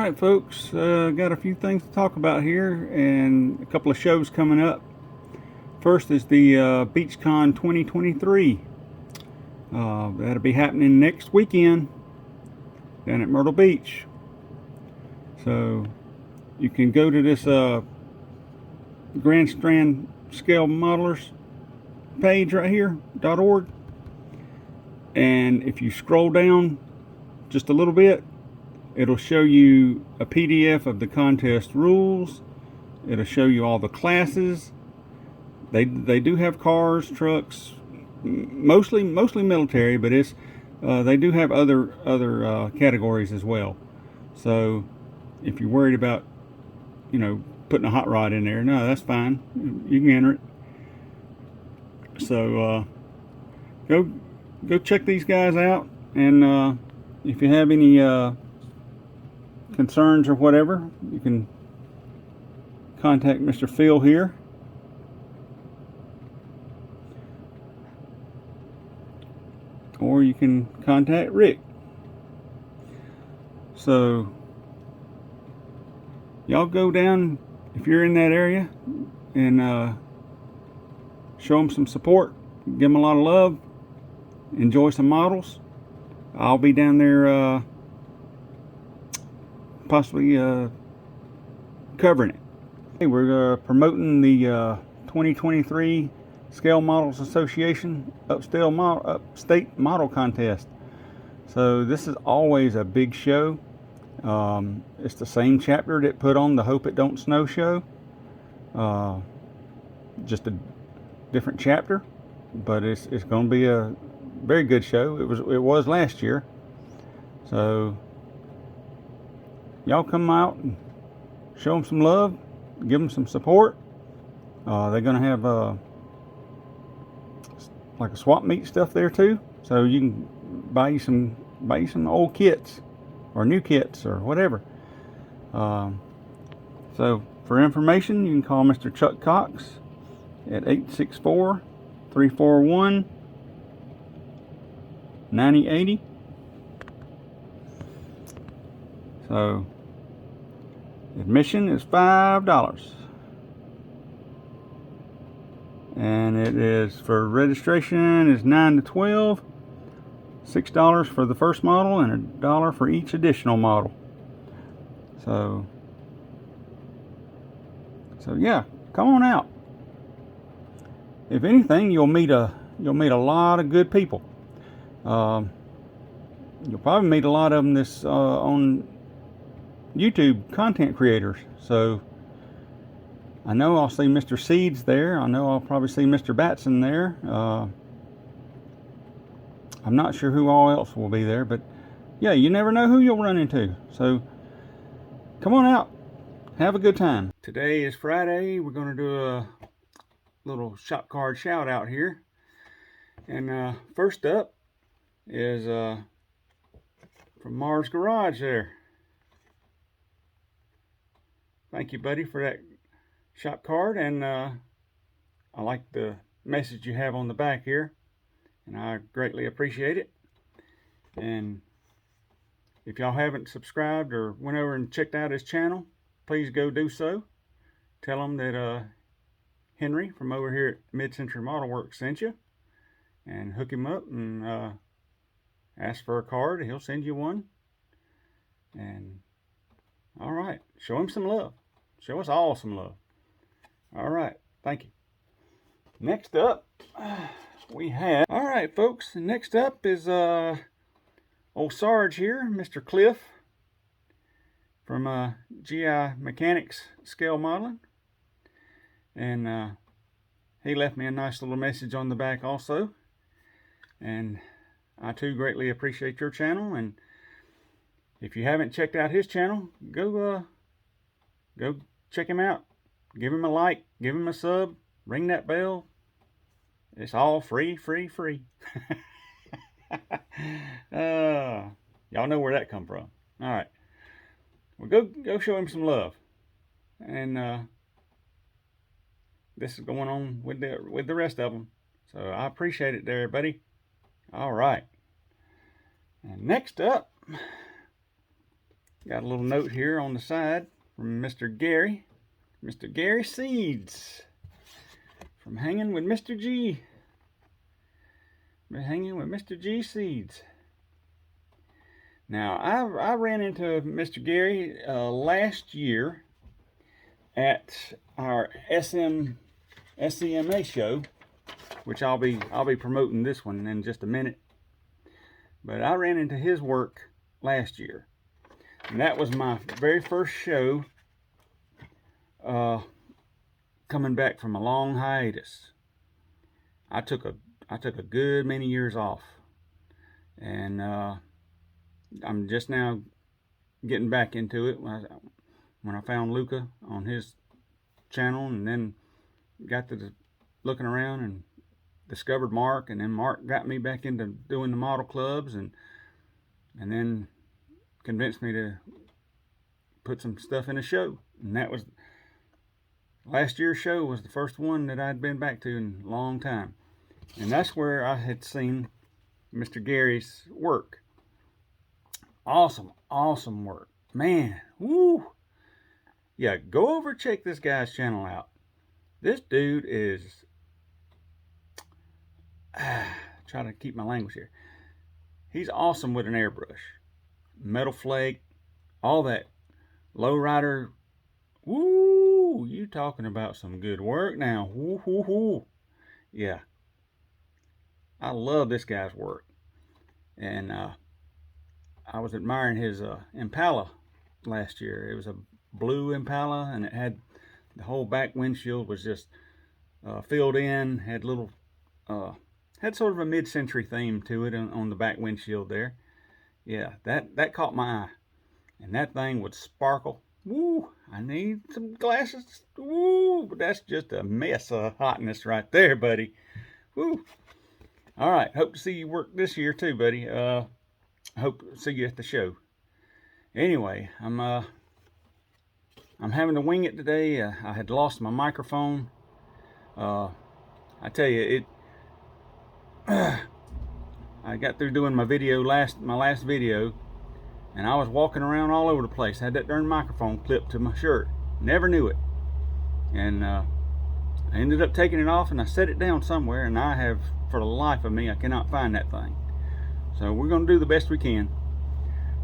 Alright folks, got a few things to talk about here and a couple of shows coming up. First is the BeachCon 2023. That'll be happening next weekend down at Myrtle Beach. So you can go to this Grand Strand Scale Modelers page right here, .org, and if you scroll down just a little bit, it'll show you a PDF of the contest rules. It'll show you all the classes. They do have cars, trucks, mostly military, but they do have other categories as well. So if you're worried about, putting a hot rod in there, no, that's fine. You can enter it. So go check these guys out, and if you have any concerns or whatever, you can contact Mr. Phil here. Or you can contact Rick. So y'all go down if you're in that area and show them some support, give them a lot of love, enjoy some models. I'll be down there possibly covering it. Hey, we're promoting the 2023 Scale Models Association Upstate Model Contest. So this is always a big show. It's the same chapter that put on the Hope It Don't Snow show. Just a different chapter, but it's going to be a very good show. It was last year. So y'all come out and show them some love, give them some support. They're going to have like a swap meet stuff there too, so you can buy you some old kits or new kits or whatever. So for information, you can call Mr. Chuck Cox at 864-341-9080. So admission is $5, and it is for registration is 9 to 12, $6 for the first model and $1 for each additional model. So yeah, come on out. If anything, you'll meet a lot of good people. You'll probably meet a lot of them on YouTube content creators. So I know I'll see Mr. Seeds there. I know I'll probably see Mr. Batson there. I'm not sure who all else will be there, but yeah, you never know who you'll run into. So come on out, have a good time. Today is Friday. We're going to do a little shop card shout out here. And first up is from Mars Garage there. Thank you, buddy, for that shop card, and I like the message you have on the back here, and I greatly appreciate it. And if y'all haven't subscribed or went over and checked out his channel, please go do so. Tell him that Henry from over here at Mid-Century Model Works sent you, and hook him up and ask for a card. He'll send you one. And all right, show him some love. Show us all some love. All right, thank you. Next up, we have, all right, folks, next up is old Sarge here, Mr. Cliff from GI Mechanics Scale Modeling. And he left me a nice little message on the back also. And I too greatly appreciate your channel. And if you haven't checked out his channel, go check him out. Give him a like, give him a sub, ring that bell. It's all free. Y'all know where that come from. All right, well, go show him some love. And this is going on with the rest of them. So I appreciate it there, buddy. All right. And next up, Got a little note here on the side from Mr. Gary. Mr. Gary Seeds. From Hanging with Mr. G. Hanging with Mr. G Seeds. Now, I ran into Mr. Gary last year at our SCMA show, which I'll be promoting this one in just a minute. But I ran into his work last year, and that was my very first show coming back from a long hiatus. I took a good many years off, and I'm just now getting back into it when I found Luca on his channel, and then got to looking around and discovered Mark, and then Mark got me back into doing the model clubs, and then convinced me to put some stuff in a show. And that was last year's show, was the first one that I'd been back to in a long time, and that's where I had seen Mr. Gary's work. Awesome work, man. Woo! Yeah, go over check this guy's channel out. This dude is try to keep my language here. He's awesome with an airbrush, metal flake, all that. Lowrider. Woo! You talking about some good work now. Woo. Yeah, I love this guy's work, and I was admiring his Impala last year. It was a blue Impala, and it had the whole back windshield was just filled in, had little had sort of a mid-century theme to it on the back windshield there. Yeah, that caught my eye, and that thing would sparkle. Woo! I need some glasses. Woo! But that's just a mess of hotness right there, buddy. Woo! All right, hope to see you work this year too, buddy. I hope to see you at the show. Anyway, I'm having to wing it today. I had lost my microphone. I tell you, I got through doing my last video, and I was walking around all over the place. I had that darn microphone clipped to my shirt. Never knew it. And I ended up taking it off, and I set it down somewhere, and I have, for the life of me, I cannot find that thing. So we're going to do the best we can.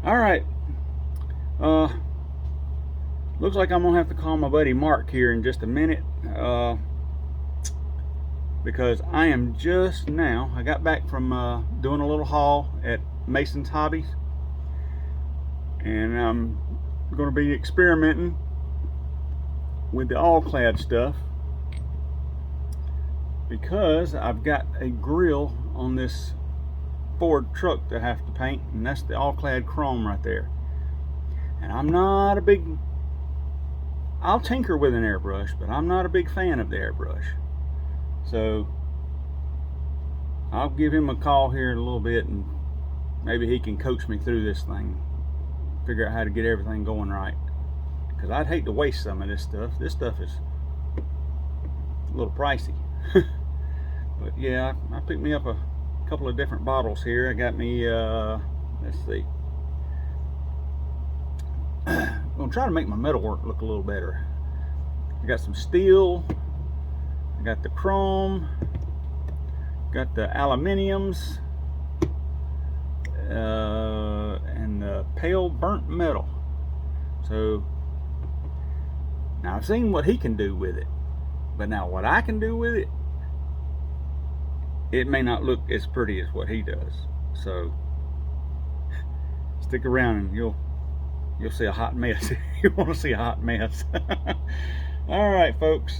All right. Looks like I'm going to have to call my buddy Mark here in just a minute. Because I am just now, I got back from doing a little haul at Mason's Hobbies. And I'm going to be experimenting with the all-clad stuff, because I've got a grill on this Ford truck that I have to paint, and that's the all-clad chrome right there. And I'm not a big, I'll tinker with an airbrush, but I'm not a big fan of the airbrush. So I'll give him a call here in a little bit, and maybe he can coach me through this thing, figure out how to get everything going right, because I'd hate to waste some of this stuff. This stuff is a little pricey. But yeah, I picked me up a couple of different bottles here. I got me let's see, I'm gonna try to make my metalwork look a little better. I got some steel, I got the chrome, got the aluminiums, and the pale burnt metal. So now I've seen what he can do with it, but now what I can do with it, it may not look as pretty as what he does. So stick around and you'll see a hot mess. You want to see a hot mess. All right, folks.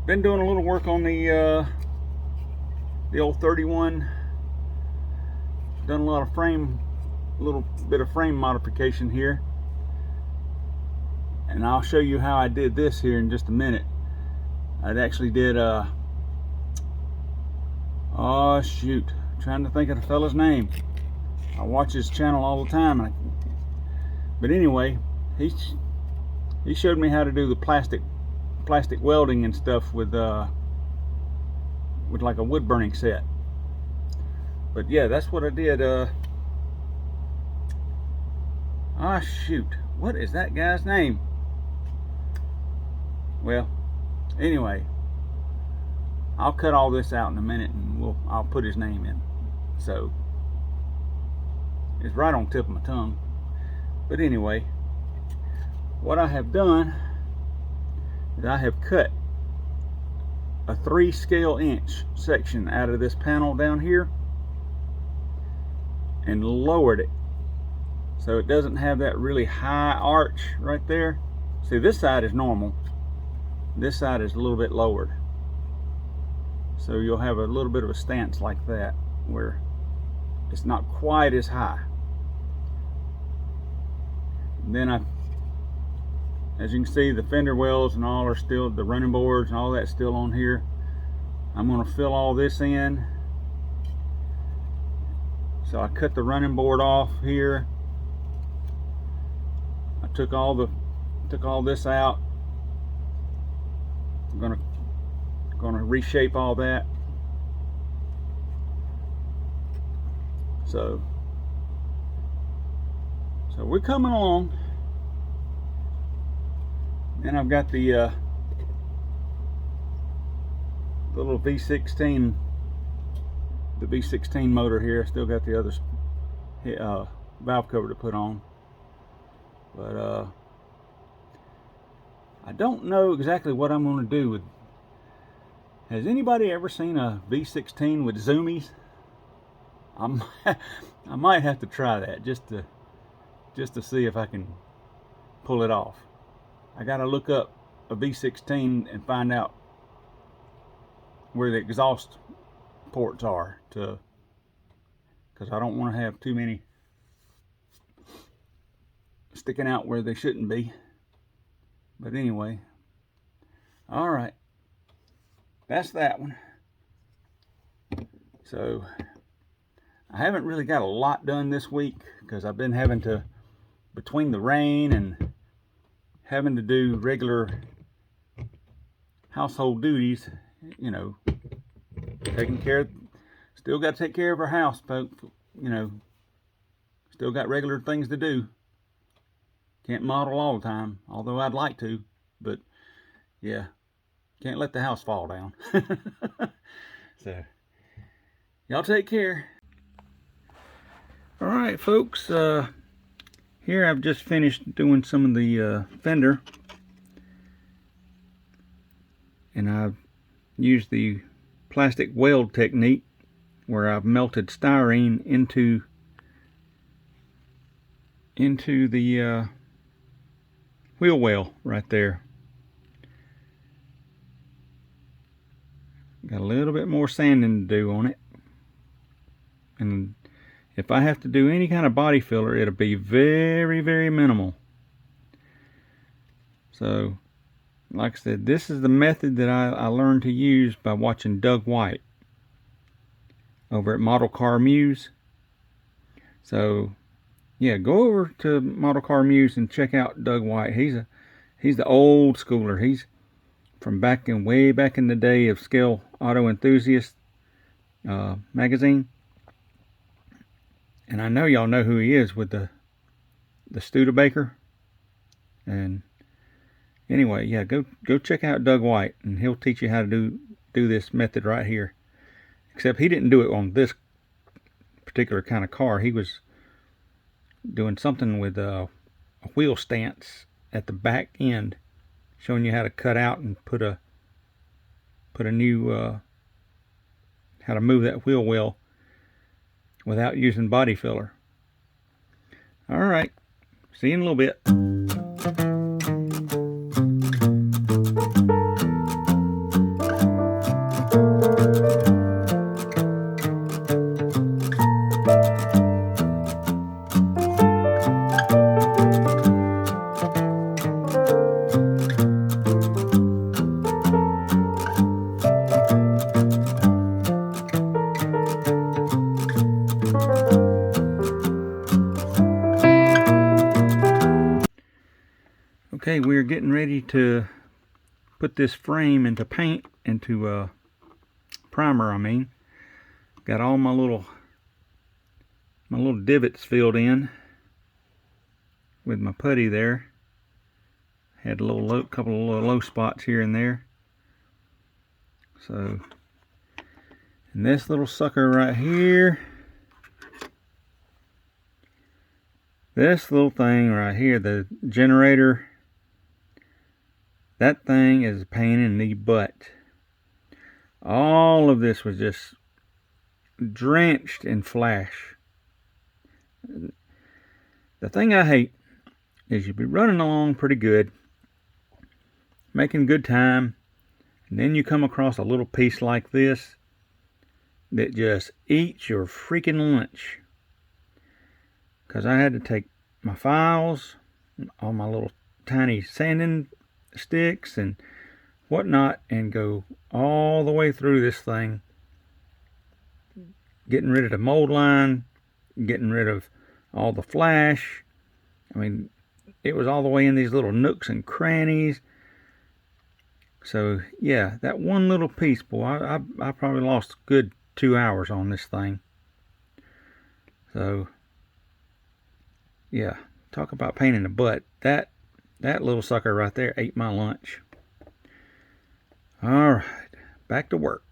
Been doing a little work on the old 31. Done a lot of little bit of frame modification here, and I'll show you how I did this here in just a minute. I actually did oh shoot, trying to think of the fella's name. I watch his channel all the time, but anyway, he showed me how to do the plastic welding and stuff with like a wood burning set. But yeah, that's what I did. Ah, shoot. What is that guy's name? Well, anyway, I'll cut all this out in a minute and I'll put his name in. So it's right on the tip of my tongue. But anyway, what I have done is I have cut a 3 scale inch section out of this panel down here and lowered it so it doesn't have that really high arch right there. See, this side is normal, this side is a little bit lowered, so you'll have a little bit of a stance like that where it's not quite as high. And then as you can see, the fender wells and all are still, the running boards and all that's still on here. I'm going to fill all this in. So I cut the running board off here. I took all this out. I'm gonna reshape all that. So we're coming along. And I've got the little V16, the V16 motor here. Still got the other valve cover to put on, but I don't know exactly what I'm going to do with. Has anybody ever seen a V16 with zoomies? I might have to try that just to see if I can pull it off. I gotta look up a V16 and find out where the exhaust ports are, because I don't want to have too many sticking out where they shouldn't be. But anyway, all right, that's that one. So I haven't really got a lot done this week because I've been having to, between the rain and having to do regular household duties, you know, taking care of, still got to take care of our house, folks, you know, still got regular things to do. Can't model all the time, although I'd like to, but yeah, can't let the house fall down. So y'all take care. All right, folks, here I've just finished doing some of the fender, and I've used the plastic weld technique where I've melted styrene into the wheel well right there. Got a little bit more sanding to do on it, and if I have to do any kind of body filler, it'll be very, very minimal. So, like I said, this is the method that I learned to use by watching Doug White over at Model Car Muse. So, yeah, go over to Model Car Muse and check out Doug White. He's the old schooler. He's from way back in the day of Scale Auto Enthusiast magazine. And I know y'all know who he is with the Studebaker. And anyway, yeah, go check out Doug White, and he'll teach you how to do this method right here. Except he didn't do it on this particular kind of car. He was doing something with a wheel stance at the back end, showing you how to cut out and put a new how to move that wheel well without using body filler. All right, see you in a little bit. Okay, we're getting ready to put this frame into paint, into primer, I mean. Got all my little divots filled in. with my putty there. Had a couple of little low spots here and there. So, and this little sucker right here, this little thing right here, the generator, that thing is a pain in the butt. All of this was just drenched in flash. The thing I hate is you'd be running along pretty good, making good time, and then you come across a little piece like this that just eats your freaking lunch. Because I had to take my files, all my little tiny sanding sticks and whatnot, and go all the way through this thing, getting rid of the mold line, getting rid of all the flash. I mean, it was all the way in these little nooks and crannies. So yeah, that one little piece, boy, I probably lost a good 2 hours on this thing. So yeah, talk about pain in the butt. That little sucker right there ate my lunch. All right, back to work.